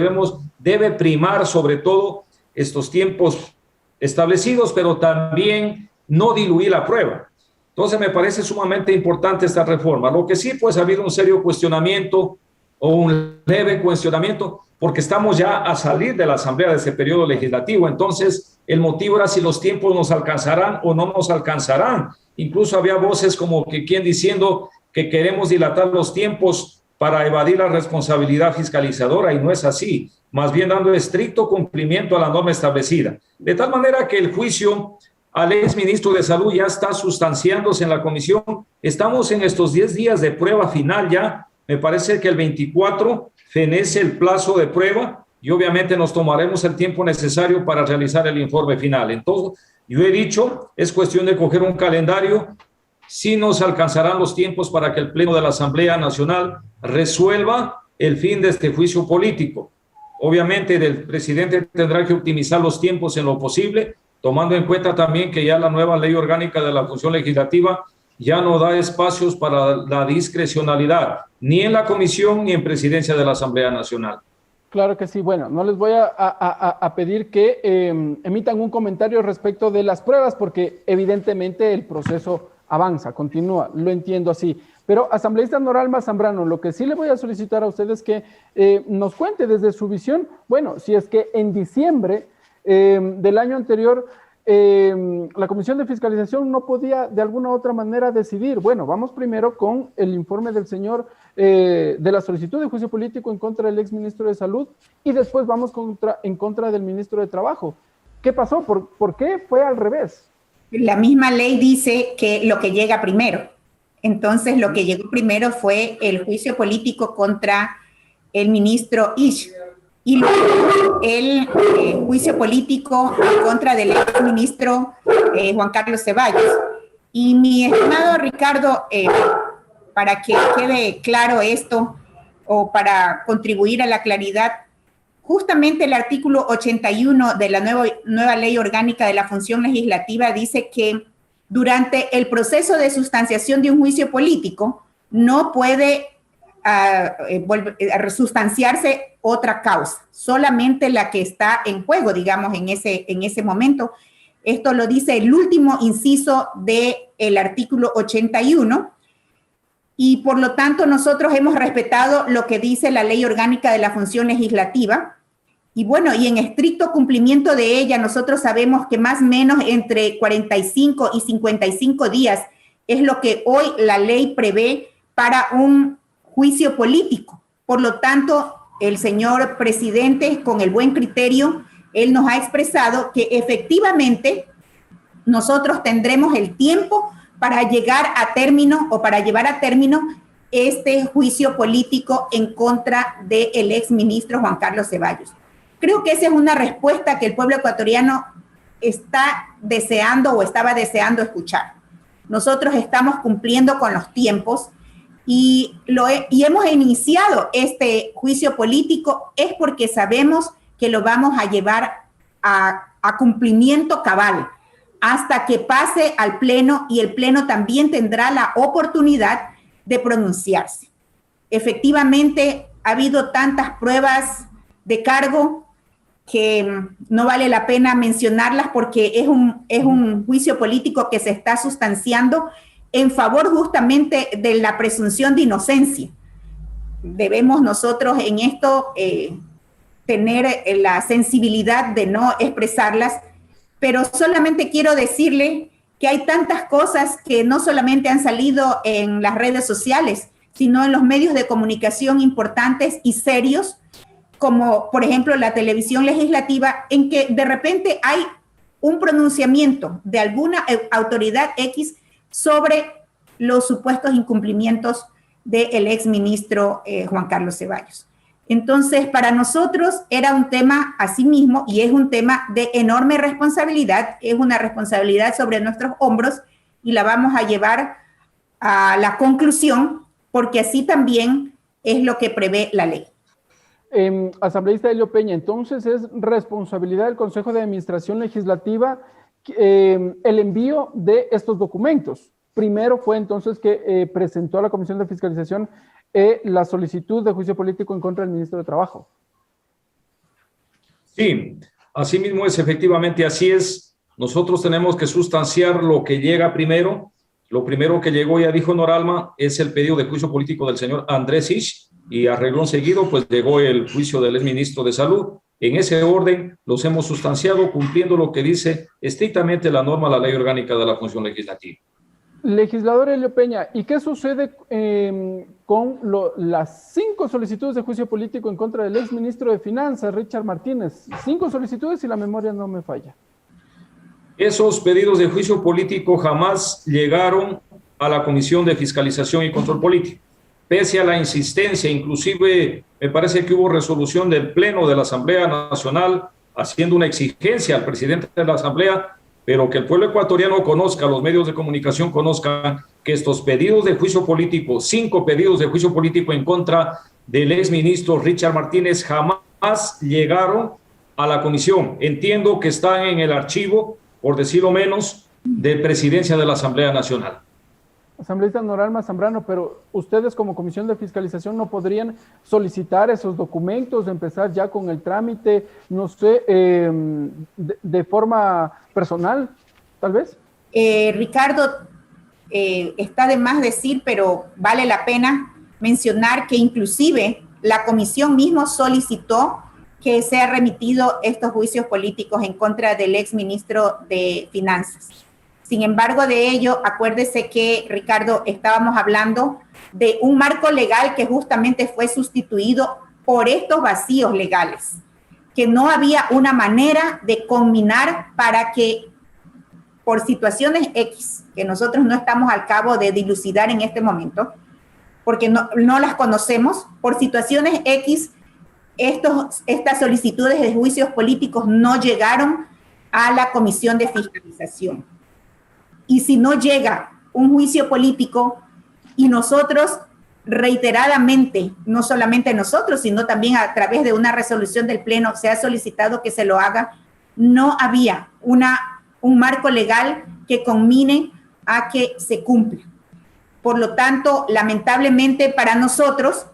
debe primar sobre todo estos tiempos establecidos, pero también no diluir la prueba. Entonces me parece sumamente importante esta reforma. Lo que sí, pues ha habido un serio cuestionamiento o un leve cuestionamiento, porque estamos ya a salir de la asamblea de ese periodo legislativo. Entonces el motivo era si los tiempos nos alcanzarán o no nos alcanzarán. incluso había voces como que quien diciendo que queremos dilatar los tiempos para evadir la responsabilidad fiscalizadora, y no es así, más bien dando estricto cumplimiento a la norma establecida. De tal manera que el juicio al exministro de Salud ya está sustanciándose en la comisión. Estamos en estos 10 días de prueba final ya. Me parece que el 24 fenece el plazo de prueba y obviamente nos tomaremos el tiempo necesario para realizar el informe final. Entonces, yo he dicho, es cuestión de coger un calendario. Sí nos alcanzarán los tiempos para que el Pleno de la Asamblea Nacional resuelva el fin de este juicio político. Obviamente, el presidente tendrá que optimizar los tiempos en lo posible, tomando en cuenta también que ya la nueva ley orgánica de la función legislativa ya no da espacios para la discrecionalidad, ni en la comisión ni en presidencia de la Asamblea Nacional. Claro que sí. Bueno, no les voy a pedir que emitan un comentario respecto de las pruebas, porque evidentemente el proceso avanza, continúa, lo entiendo así. Pero, asambleísta Noralma Zambrano, lo que sí le voy a solicitar a ustedes es que nos cuente desde su visión, bueno, si es que en diciembre del año anterior la Comisión de Fiscalización no podía de alguna u otra manera decidir, bueno, vamos primero con el informe del señor de la solicitud de juicio político en contra del exministro de Salud y después vamos en contra del ministro de Trabajo. ¿Qué pasó? ¿Por qué fue al revés? La misma ley dice que lo que llega primero. Entonces, lo que llegó primero fue el juicio político contra el ministro Isch y luego el juicio político en contra del exministro Juan Carlos Ceballos. Y mi estimado Ricardo, para que quede claro esto o para contribuir a la claridad, justamente el artículo 81 de la nueva ley orgánica de la función legislativa dice que durante el proceso de sustanciación de un juicio político no puede sustanciarse otra causa, solamente la que está en juego, digamos, en ese momento. Esto lo dice el último inciso del artículo 81 y por lo tanto nosotros hemos respetado lo que dice la ley orgánica de la función legislativa. Y bueno, y en estricto cumplimiento de ella, nosotros sabemos que más o menos entre 45 y 55 días es lo que hoy la ley prevé para un juicio político. Por lo tanto, el señor presidente, con el buen criterio, él nos ha expresado que efectivamente nosotros tendremos el tiempo para llegar a término o para llevar a término este juicio político en contra del exministro Juan Carlos Ceballos. Creo que esa es una respuesta que el pueblo ecuatoriano está deseando o estaba deseando escuchar. Nosotros estamos cumpliendo con los tiempos y hemos iniciado este juicio político es porque sabemos que lo vamos a llevar a cumplimiento cabal hasta que pase al Pleno y el Pleno también tendrá la oportunidad de pronunciarse. Efectivamente, ha habido tantas pruebas de cargo que no vale la pena mencionarlas porque es un juicio político que se está sustanciando en favor justamente de la presunción de inocencia. Debemos nosotros en esto tener la sensibilidad de no expresarlas, pero solamente quiero decirle que hay tantas cosas que no solamente han salido en las redes sociales, sino en los medios de comunicación importantes y serios, como por ejemplo la televisión legislativa, en que de repente hay un pronunciamiento de alguna autoridad X sobre los supuestos incumplimientos del exministro Juan Carlos Ceballos. Entonces, para nosotros era un tema asimismo y es un tema de enorme responsabilidad, es una responsabilidad sobre nuestros hombros y la vamos a llevar a la conclusión porque así también es lo que prevé la ley. Asambleísta Helio Peña, entonces es responsabilidad del Consejo de Administración Legislativa el envío de estos documentos. Primero fue entonces que presentó a la Comisión de Fiscalización la solicitud de juicio político en contra del ministro de Trabajo. Sí, así mismo es, efectivamente, así es. Nosotros tenemos que sustanciar lo que llega primero. Lo primero que llegó, ya dijo Noralma, es el pedido de juicio político del señor Andrés Isch, y a renglón seguido, pues llegó el juicio del exministro de Salud. En ese orden los hemos sustanciado cumpliendo lo que dice estrictamente la norma, la ley orgánica de la función legislativa. Legislador Helio Peña, ¿y qué sucede con las 5 solicitudes de juicio político en contra del exministro de Finanzas, Richard Martínez? 5 solicitudes y la memoria no me falla. Esos pedidos de juicio político jamás llegaron a la Comisión de Fiscalización y Control Político, pese a la insistencia. Inclusive me parece que hubo resolución del Pleno de la Asamblea Nacional haciendo una exigencia al presidente de la Asamblea, pero que el pueblo ecuatoriano conozca, los medios de comunicación conozcan que estos pedidos de juicio político, 5 pedidos de juicio político en contra del exministro Richard Martínez, jamás llegaron a la comisión. Entiendo que están en el archivo, por decirlo menos, de Presidencia de la Asamblea Nacional. Asambleísta Noralma Zambrano, pero ustedes como Comisión de Fiscalización no podrían solicitar esos documentos, empezar ya con el trámite, no sé, de forma personal, tal vez. Ricardo, está de más decir, pero vale la pena mencionar que inclusive la comisión mismo solicitó que sea remitido estos juicios políticos en contra del exministro de Finanzas. Sin embargo, de ello, acuérdese que, Ricardo, estábamos hablando de un marco legal que justamente fue sustituido por estos vacíos legales, que no había una manera de combinar para que, por situaciones X, que nosotros no estamos al cabo de dilucidar en este momento, porque no las conocemos, por situaciones X, estas solicitudes de juicios políticos no llegaron a la Comisión de Fiscalización. Y si no llega un juicio político y nosotros reiteradamente, no solamente nosotros, sino también a través de una resolución del Pleno se ha solicitado que se lo haga, no había un marco legal que conmine a que se cumpla. Por lo tanto, lamentablemente para nosotros,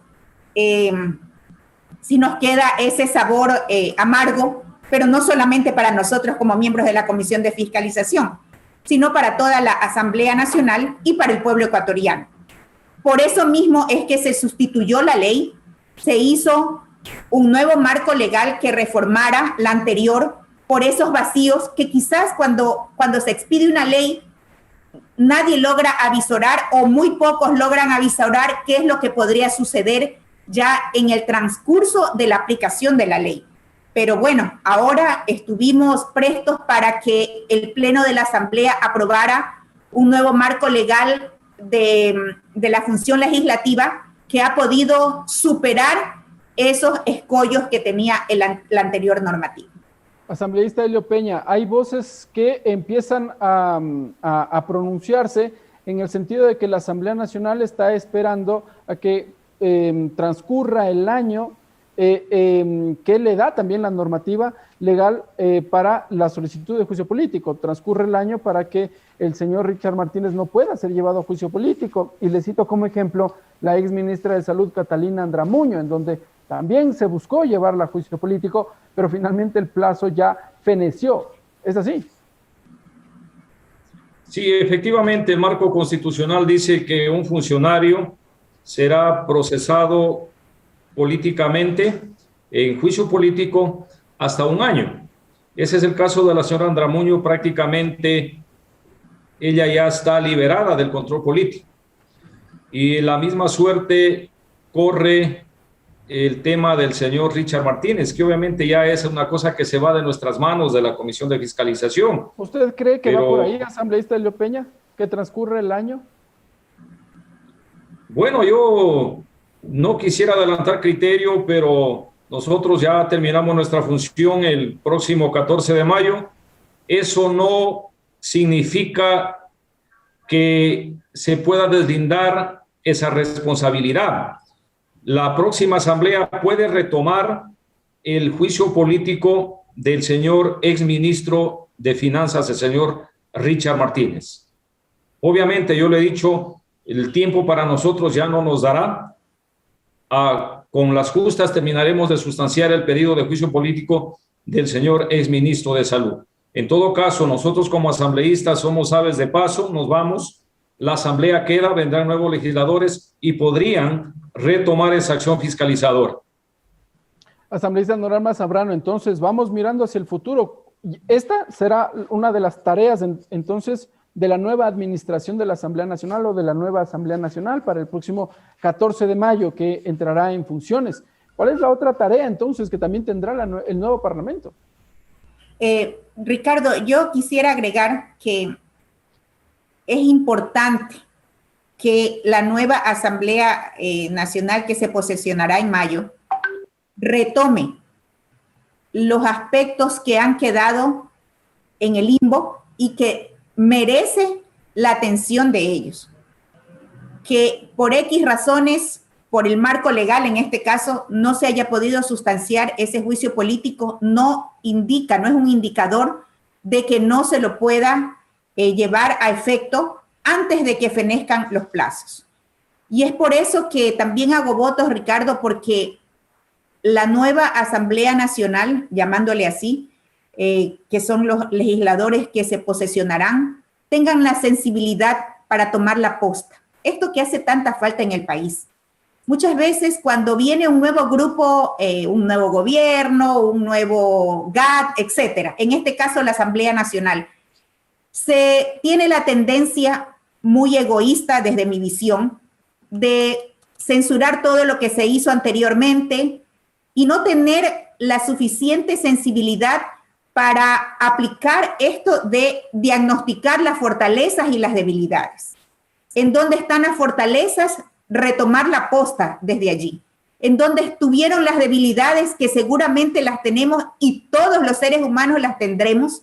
sí nos queda ese sabor amargo, pero no solamente para nosotros como miembros de la Comisión de Fiscalización, sino para toda la Asamblea Nacional y para el pueblo ecuatoriano. Por eso mismo es que se sustituyó la ley, se hizo un nuevo marco legal que reformara la anterior por esos vacíos que quizás cuando se expide una ley, nadie logra avisorar o muy pocos logran avisorar qué es lo que podría suceder ya en el transcurso de la aplicación de la ley. Pero bueno, ahora estuvimos prestos para que el Pleno de la Asamblea aprobara un nuevo marco legal de la función legislativa que ha podido superar esos escollos que tenía la anterior normativa. Asambleísta Helio Peña, hay voces que empiezan a pronunciarse en el sentido de que la Asamblea Nacional está esperando a que transcurra el año que le da también la normativa legal para la solicitud de juicio político. Transcurre el año para que el señor Richard Martínez no pueda ser llevado a juicio político. Y le cito como ejemplo la ex ministra de Salud, Catalina Andramuño, en donde también se buscó llevarla a juicio político, pero finalmente el plazo ya feneció. ¿Es así? Sí, efectivamente, el marco constitucional dice que un funcionario será procesado políticamente en juicio político hasta 1 año. Ese es el caso de la señora Andramuño. Prácticamente ella ya está liberada del control político. Y la misma suerte corre el tema del señor Richard Martínez, que obviamente ya es una cosa que se va de nuestras manos de la Comisión de Fiscalización. ¿Usted cree que va por ahí, asambleísta Helio Peña, que transcurre el año? Bueno, yo no quisiera adelantar criterio, pero nosotros ya terminamos nuestra función el próximo 14 de mayo. Eso no significa que se pueda deslindar esa responsabilidad. La próxima asamblea puede retomar el juicio político del señor exministro de Finanzas, el señor Richard Martínez. Obviamente, yo le he dicho, el tiempo para nosotros ya no nos dará. Con las justas terminaremos de sustanciar el pedido de juicio político del señor exministro de Salud. En todo caso, nosotros como asambleístas somos aves de paso, nos vamos, la asamblea queda, vendrán nuevos legisladores y podrían retomar esa acción fiscalizadora. Asambleísta Noralma Zambrano, entonces vamos mirando hacia el futuro. Esta será una de las tareas entonces de la nueva administración de la Asamblea Nacional o de la nueva Asamblea Nacional para el próximo 14 de mayo que entrará en funciones. ¿Cuál es la otra tarea entonces que también tendrá el nuevo Parlamento? Ricardo, yo quisiera agregar que es importante que la nueva Asamblea Nacional que se posesionará en mayo retome los aspectos que han quedado en el limbo y que merece la atención de ellos. Que por X razones, por el marco legal en este caso, no se haya podido sustanciar ese juicio político, no indica, no es un indicador de que no se lo pueda llevar a efecto antes de que fenezcan los plazos. Y es por eso que también hago votos, Ricardo, porque la nueva Asamblea Nacional, llamándole así, que son los legisladores que se posesionarán, tengan la sensibilidad para tomar la posta. Esto que hace tanta falta en el país. Muchas veces cuando viene un nuevo grupo, un nuevo gobierno, un nuevo GAT, etcétera, en este caso la Asamblea Nacional, se tiene la tendencia muy egoísta desde mi visión de censurar todo lo que se hizo anteriormente y no tener la suficiente sensibilidad para aplicar esto de diagnosticar las fortalezas y las debilidades. ¿En dónde están las fortalezas? Retomar la posta desde allí. ¿En dónde estuvieron las debilidades que seguramente las tenemos y todos los seres humanos las tendremos?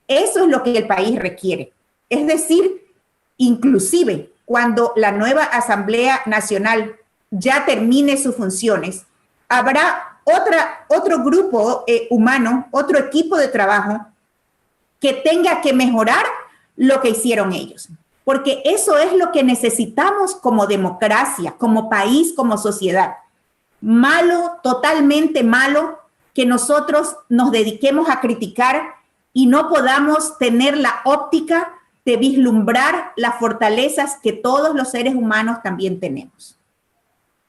Eso es lo que el país requiere. Es decir, inclusive cuando la nueva Asamblea Nacional ya termine sus funciones, habrá otro grupo humano, otro equipo de trabajo que tenga que mejorar lo que hicieron ellos. Porque eso es lo que necesitamos como democracia, como país, como sociedad. Malo, totalmente malo, que nosotros nos dediquemos a criticar y no podamos tener la óptica de vislumbrar las fortalezas que todos los seres humanos también tenemos.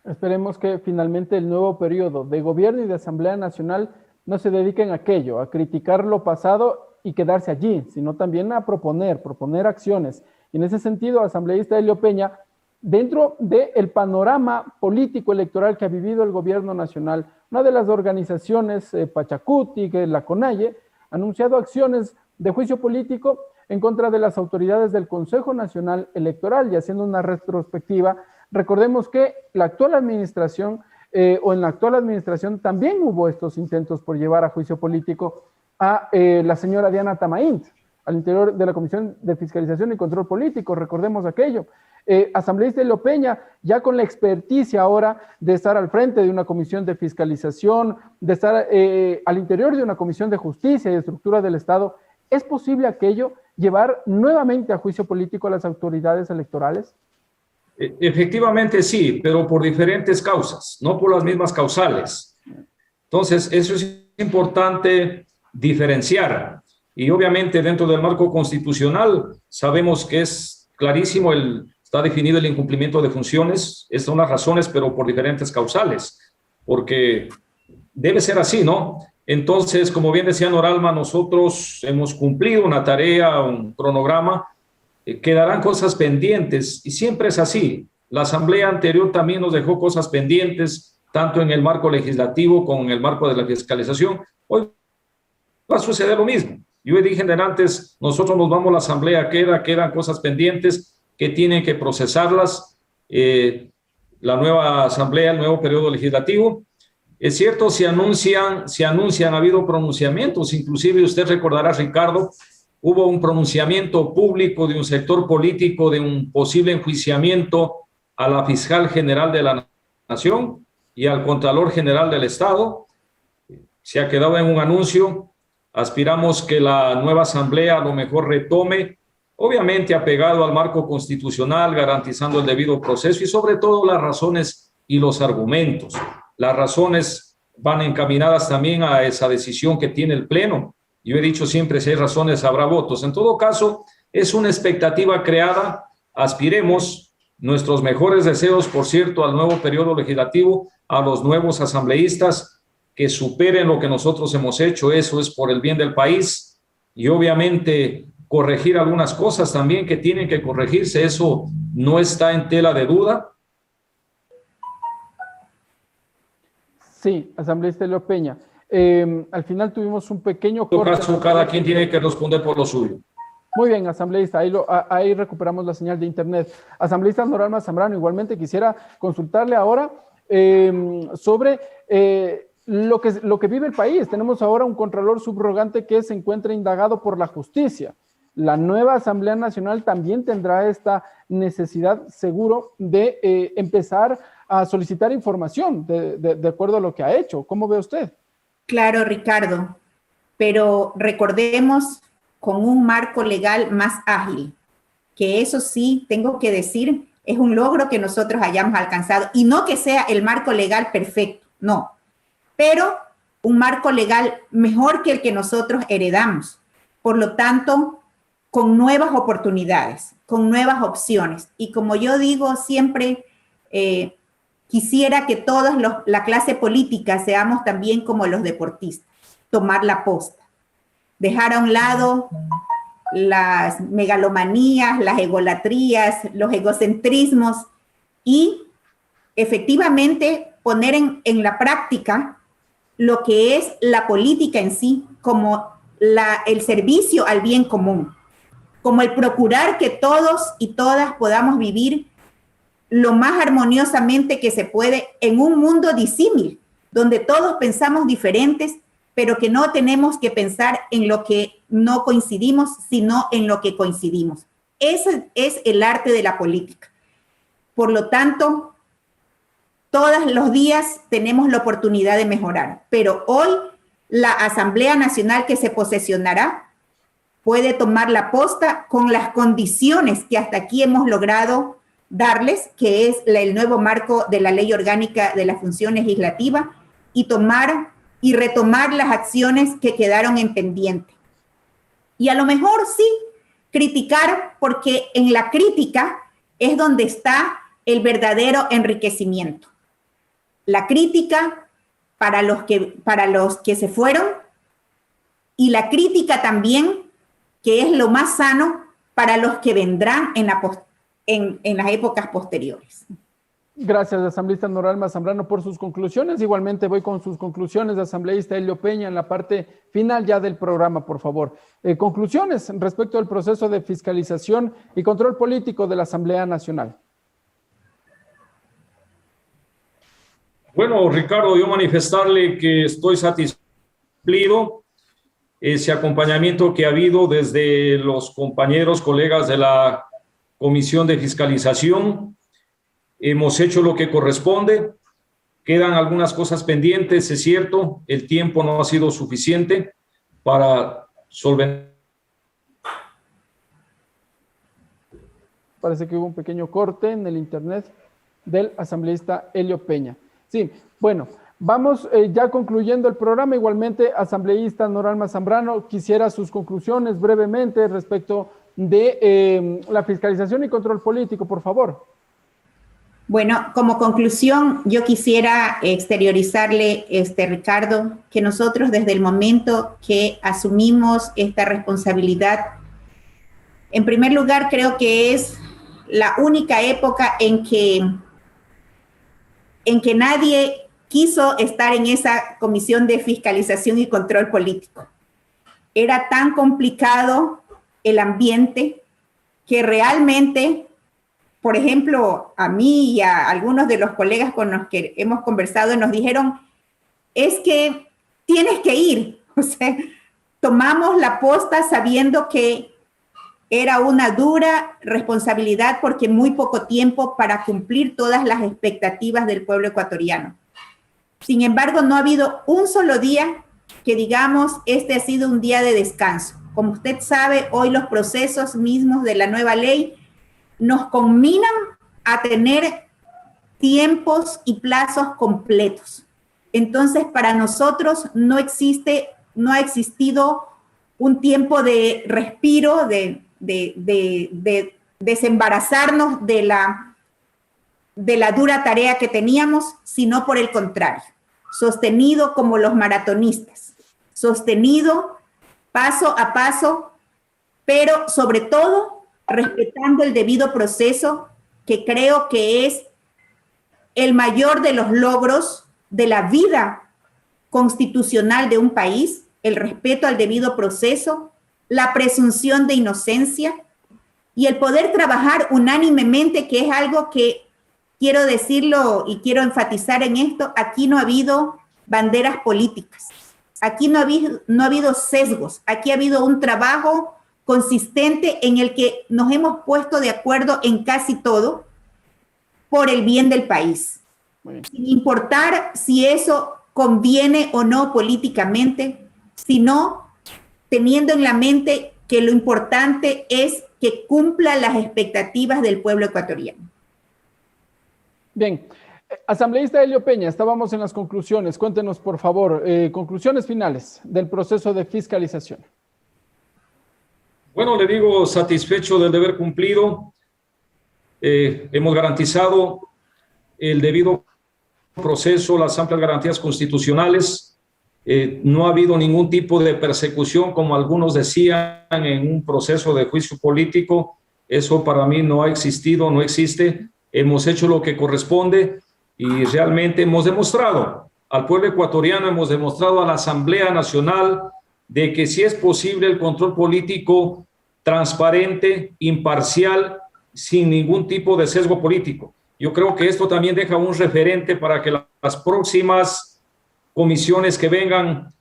Esperemos que finalmente el nuevo periodo de gobierno y de Asamblea Nacional no se dediquen a aquello, a criticar lo pasado y quedarse allí, sino también a proponer acciones. Y en ese sentido, asambleísta Helio Peña, dentro del panorama político electoral que ha vivido el gobierno nacional, una de las organizaciones, Pachacuti, que es la CONAIE, ha anunciado acciones de juicio político en contra de las autoridades del Consejo Nacional Electoral. Y haciendo una retrospectiva, recordemos que la actual administración, en la actual administración también hubo estos intentos por llevar a juicio político a la señora Diana Tamaint, al interior de la Comisión de Fiscalización y Control Político, recordemos aquello. Asambleísta Helio Peña, ya con la experticia ahora de estar al frente de una comisión de fiscalización, de estar al interior de una comisión de justicia y de estructura del Estado, ¿es posible aquello llevar nuevamente a juicio político a las autoridades electorales? Efectivamente sí, pero por diferentes causas, no por las mismas causales. Entonces, eso es importante diferenciar. Y obviamente dentro del marco constitucional sabemos que es clarísimo, está definido el incumplimiento de funciones. Estas son las razones, pero por diferentes causales, porque debe ser así, ¿no? Entonces, como bien decía Noralma, nosotros hemos cumplido una tarea, un cronograma, quedarán cosas pendientes y siempre es así. La asamblea anterior también nos dejó cosas pendientes, tanto en el marco legislativo como en el marco de la fiscalización. Hoy va a suceder lo mismo. Yo dije antes, nosotros nos vamos a la asamblea, quedan cosas pendientes que tienen que procesarlas la nueva asamblea, el nuevo periodo legislativo. Es cierto, se anuncian, ha habido pronunciamientos, inclusive usted recordará, Ricardo, hubo un pronunciamiento público de un sector político de un posible enjuiciamiento a la fiscal general de la Nación y al Contralor General del Estado. Se ha quedado en un anuncio. Aspiramos que la nueva asamblea a lo mejor retome, obviamente apegado al marco constitucional, garantizando el debido proceso y sobre todo las razones y los argumentos. Las razones van encaminadas también a esa decisión que tiene el Pleno. Yo he dicho siempre, si hay razones, habrá votos. En todo caso, es una expectativa creada. Aspiremos nuestros mejores deseos, por cierto, al nuevo periodo legislativo, a los nuevos asambleístas, que superen lo que nosotros hemos hecho. Eso es por el bien del país y obviamente corregir algunas cosas también que tienen que corregirse. Eso no está en tela de duda. Sí, asambleísta Elio Peña. Al final tuvimos un pequeño corte. En todo caso, cada quien tiene que responder por lo suyo. Muy bien, asambleísta, ahí recuperamos la señal de internet. Asambleísta Noralma Zambrano, igualmente quisiera consultarle ahora sobre lo que vive el país. Tenemos ahora un contralor subrogante que se encuentra indagado por la justicia. La nueva Asamblea Nacional también tendrá esta necesidad, seguro, de empezar a solicitar información de acuerdo a lo que ha hecho. ¿Cómo ve usted? Claro, Ricardo, pero recordemos con un marco legal más ágil, que eso sí, tengo que decir, es un logro que nosotros hayamos alcanzado, y no que sea el marco legal perfecto, no, pero un marco legal mejor que el que nosotros heredamos. Por lo tanto, con nuevas oportunidades, con nuevas opciones. Y como yo digo siempre, quisiera que todos la clase política seamos también como los deportistas, tomar la posta, dejar a un lado las megalomanías, las egolatrías, los egocentrismos y efectivamente poner en la práctica lo que es la política en sí, como el servicio al bien común, como el procurar que todos y todas podamos vivir lo más armoniosamente que se puede en un mundo disímil, donde todos pensamos diferentes, pero que no tenemos que pensar en lo que no coincidimos, sino en lo que coincidimos. Ese es el arte de la política. Por lo tanto, todos los días tenemos la oportunidad de mejorar, pero hoy la Asamblea Nacional que se posesionará puede tomar la posta con las condiciones que hasta aquí hemos logrado darles, que es el nuevo marco de la Ley Orgánica de la Función Legislativa, y retomar las acciones que quedaron en pendiente. Y a lo mejor sí, criticar, porque en la crítica es donde está el verdadero enriquecimiento. La crítica para los que se fueron, y la crítica también, que es lo más sano para los que vendrán en las épocas posteriores. Gracias, asambleísta Noralma Zambrano, por sus conclusiones. Igualmente voy con sus conclusiones, asambleísta Elio Peña, en la parte final ya del programa, por favor. Conclusiones respecto al proceso de fiscalización y control político de la Asamblea Nacional. Bueno, Ricardo, yo manifestarle que estoy satisfecho ese acompañamiento que ha habido desde los compañeros, colegas de la Comisión de Fiscalización. Hemos hecho lo que corresponde, quedan algunas cosas pendientes, es cierto, el tiempo no ha sido suficiente para solventar. Parece que hubo un pequeño corte en el internet del asambleísta Elio Peña. Sí, bueno, vamos ya concluyendo el programa. Igualmente, asambleísta Noralma Zambrano, quisiera sus conclusiones brevemente respecto de la fiscalización y control político, por favor. Bueno, como conclusión, yo quisiera exteriorizarle, Ricardo, que nosotros desde el momento que asumimos esta responsabilidad, en primer lugar, creo que es la única época en que nadie quiso estar en esa comisión de fiscalización y control político. Era tan complicado el ambiente que realmente, por ejemplo, a mí y a algunos de los colegas con los que hemos conversado nos dijeron, es que tienes que ir. O sea, tomamos la posta sabiendo que era una dura responsabilidad porque muy poco tiempo para cumplir todas las expectativas del pueblo ecuatoriano. Sin embargo, no ha habido un solo día que digamos, este ha sido un día de descanso. Como usted sabe, hoy los procesos mismos de la nueva ley nos conminan a tener tiempos y plazos completos. Entonces, para nosotros no ha existido un tiempo de respiro, de desembarazarnos de la dura tarea que teníamos, sino por el contrario, sostenido como los maratonistas, sostenido paso a paso, pero sobre todo respetando el debido proceso, que creo que es el mayor de los logros de la vida constitucional de un país, el respeto al debido proceso, la presunción de inocencia y el poder trabajar unánimemente, que es algo que quiero decirlo y quiero enfatizar en esto. Aquí no ha habido banderas políticas, aquí no ha habido sesgos, aquí ha habido un trabajo consistente en el que nos hemos puesto de acuerdo en casi todo por el bien del país, sin importar si eso conviene o no políticamente, sino teniendo en la mente que lo importante es que cumpla las expectativas del pueblo ecuatoriano. Bien, asambleísta Helio Peña, estábamos en las conclusiones. Cuéntenos, por favor, conclusiones finales del proceso de fiscalización. Bueno, le digo, satisfecho del deber cumplido. Hemos garantizado el debido proceso, las amplias garantías constitucionales. No ha habido ningún tipo de persecución, como algunos decían, en un proceso de juicio político. Eso para mí no ha existido, no existe. Hemos hecho lo que corresponde y realmente hemos demostrado al pueblo ecuatoriano, hemos demostrado a la Asamblea Nacional de que sí es posible el control político transparente, imparcial, sin ningún tipo de sesgo político. Yo creo que esto también deja un referente para que las próximas comisiones que vengan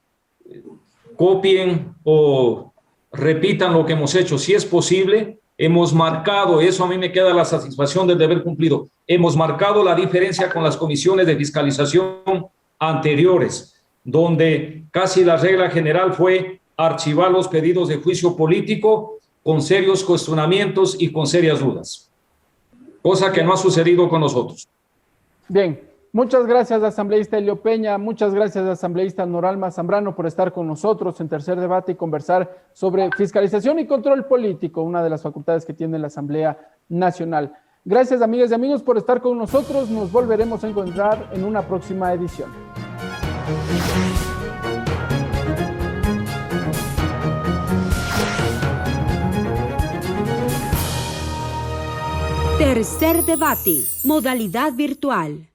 copien o repitan lo que hemos hecho. Si es posible, hemos marcado, eso a mí me queda la satisfacción del deber cumplido, hemos marcado la diferencia con las comisiones de fiscalización anteriores, donde casi la regla general fue archivar los pedidos de juicio político con serios cuestionamientos y con serias dudas, cosa que no ha sucedido con nosotros. Bien, muchas gracias, asambleísta Helio Peña, muchas gracias, asambleísta Noralma Zambrano, por estar con nosotros en Tercer Debate y conversar sobre fiscalización y control político, una de las facultades que tiene la Asamblea Nacional. Gracias, amigas y amigos, por estar con nosotros. Nos volveremos a encontrar en una próxima edición. Tercer Debate, modalidad virtual.